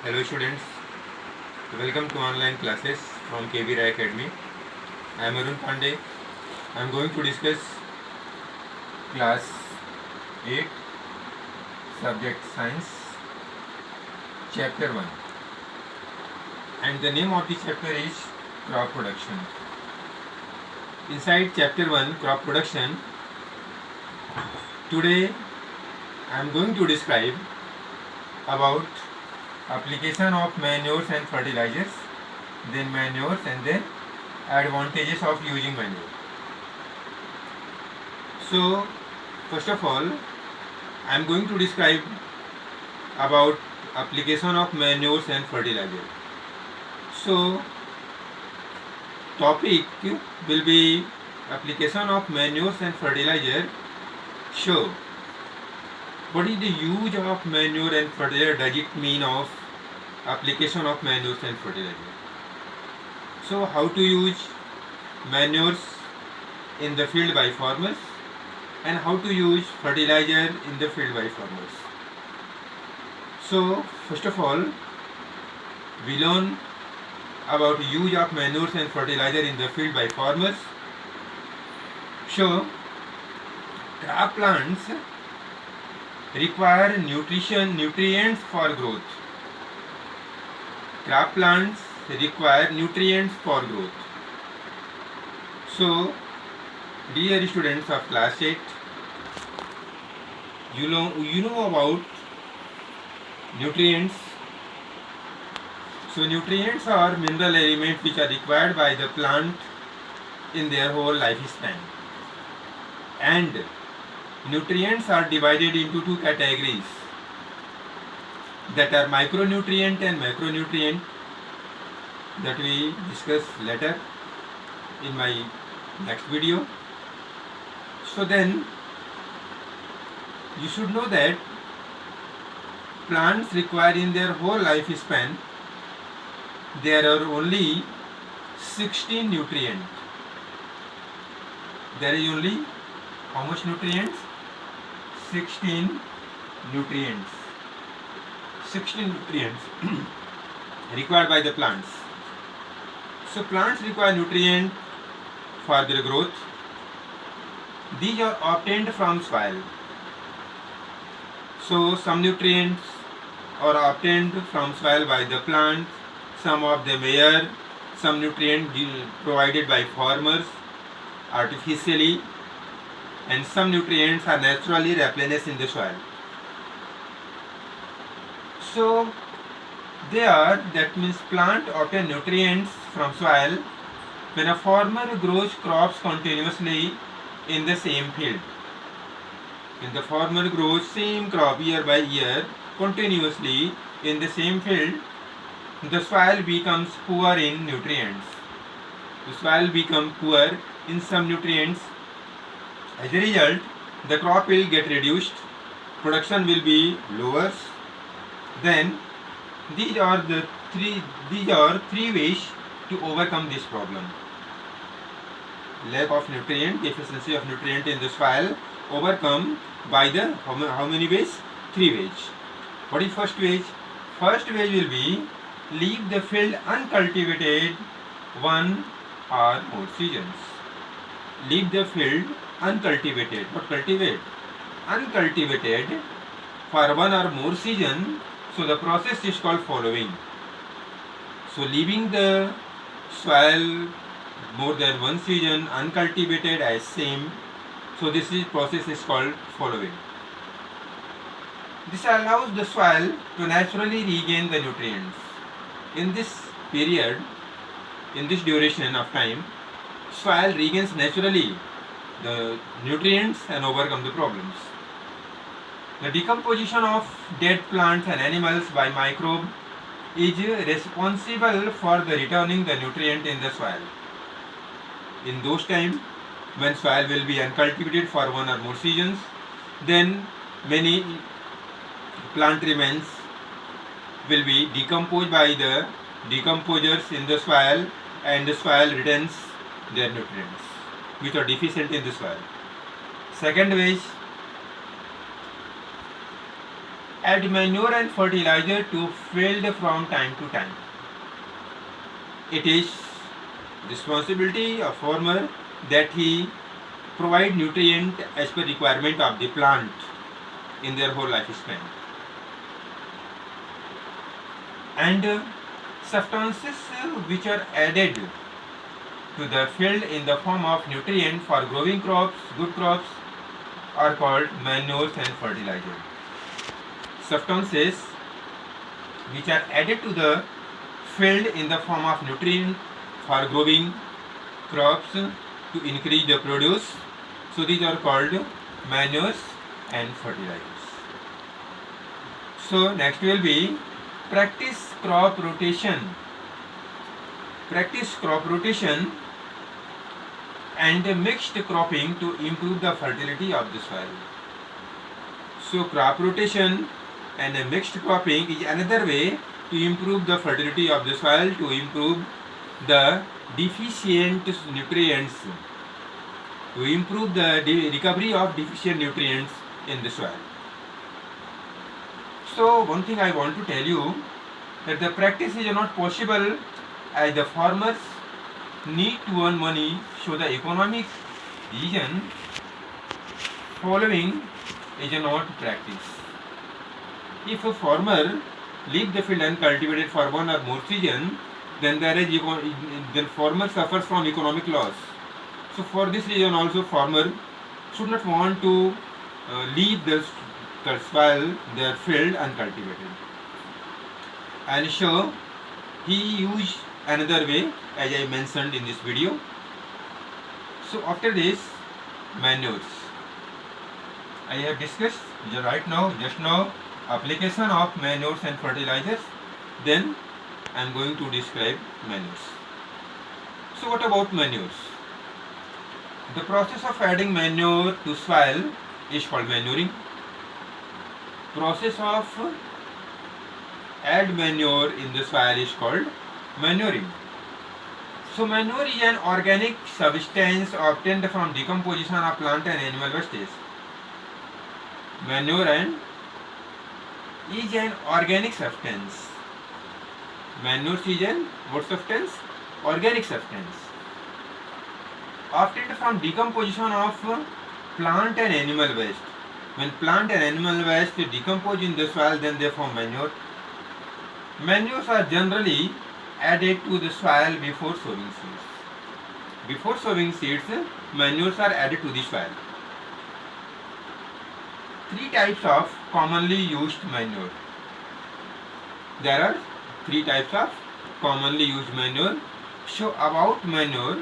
Hello students, welcome to online classes from KB Rai Academy. I am Arun Pandey. I am going to discuss class 8 subject science chapter 1, and the name of the chapter is crop production. Inside chapter 1 crop production, today I am going to describe about application of manures and fertilizers, then manures, and then advantages of using manure. So first of all, I am going to describe about application of manures and fertilizer. So topic will be application of manures and fertilizer. So what is the use of manure and fertilizer? Does it mean of application of manures and fertilizer? So how to use manures in the field by farmers and how to use fertilizer in the field by farmers. So first of all, we learn about use of manures and fertilizer in the field by farmers. So crop plants require nutrients for growth. Crop plants require nutrients for growth. So dear students of class 8, you know about nutrients. So nutrients are mineral elements which are required by the plant in their whole lifespan. And nutrients are divided into two categories, that are micronutrient and macronutrient, that we discuss later in my next video. So then you should know that plants require in their whole lifespan there are only 16 nutrients. There is only how much nutrients? 16 nutrients. 16 nutrients required by the plants. So plants require nutrient for their growth. These are obtained from soil. So some nutrients are obtained from soil by the plant, some of them air, some nutrients provided by farmers artificially, and some nutrients are naturally replenished in the soil. So that means plant obtain nutrients from soil when a farmer grows crops continuously in the same field. When the farmer grows same crop year by year continuously in the same field, the soil becomes poor in nutrients. The soil becomes poor in some nutrients. As a result, the crop will get reduced, production will be lower. Then these are three ways to overcome this problem. Lack of nutrient, deficiency of nutrient in the soil, overcome by the how many ways? 3 ways. What is first way? First way will be leave the field uncultivated 1 or more seasons. Leave the field uncultivated. What cultivate? Uncultivated for 1 or more season. So the process is called following. So leaving the soil more than 1 season uncultivated as same. So this process is called following. This allows the soil to naturally regain the nutrients. In this period, in this duration of time, soil regains naturally the nutrients and overcome the problems. The decomposition of dead plants and animals by microbe is responsible for the returning the nutrient in the soil. In those times when soil will be uncultivated for 1 or more seasons, then many plant remains will be decomposed by the decomposers in the soil, and the soil returns their nutrients which are deficient in the soil. Second way is add manure and fertilizer to field from time to time. It is responsibility of farmer that he provide nutrient as per requirement of the plant in their whole lifespan. And substances which are added to the field in the form of nutrient for growing crops, good crops, are called manures and fertilizer. Substances which are added to the field in the form of nutrient for growing crops to increase the produce, so these are called manures and fertilizers. So next will be practice crop rotation. Practice crop rotation and mixed cropping to improve the fertility of the soil. So crop rotation and mixed cropping is another way to improve the fertility of the soil, to improve the deficient nutrients, to improve the recovery of deficient nutrients in the soil. So one thing I want to tell you, that the practice is not possible as the farmers need to earn money, so the economic reason following is not practice. If a farmer leave the field uncultivated for one or more season, then then farmer suffers from economic loss. So for this reason also farmer should not want to leave the soil, their field uncultivated. And so he used another way as I mentioned in this video. So after this, manures. I have discussed just now application of manures and fertilizers. Then I am going to describe manures. So what about manures? The process of adding manure to soil is called manuring. Process of add manure in the soil is called manuring. So manure is an organic substance obtained from decomposition of plant and animal wastes. Manure is an organic substance. Manure is an what substance? Organic substance obtained from decomposition of plant and animal waste. When plant and animal waste decompose in the soil, then they form manure. Manures are generally added to the soil before sowing seeds. Before sowing seeds, manures are added to the soil. Three types of commonly used manure. There are three types of commonly used manure. So about manure,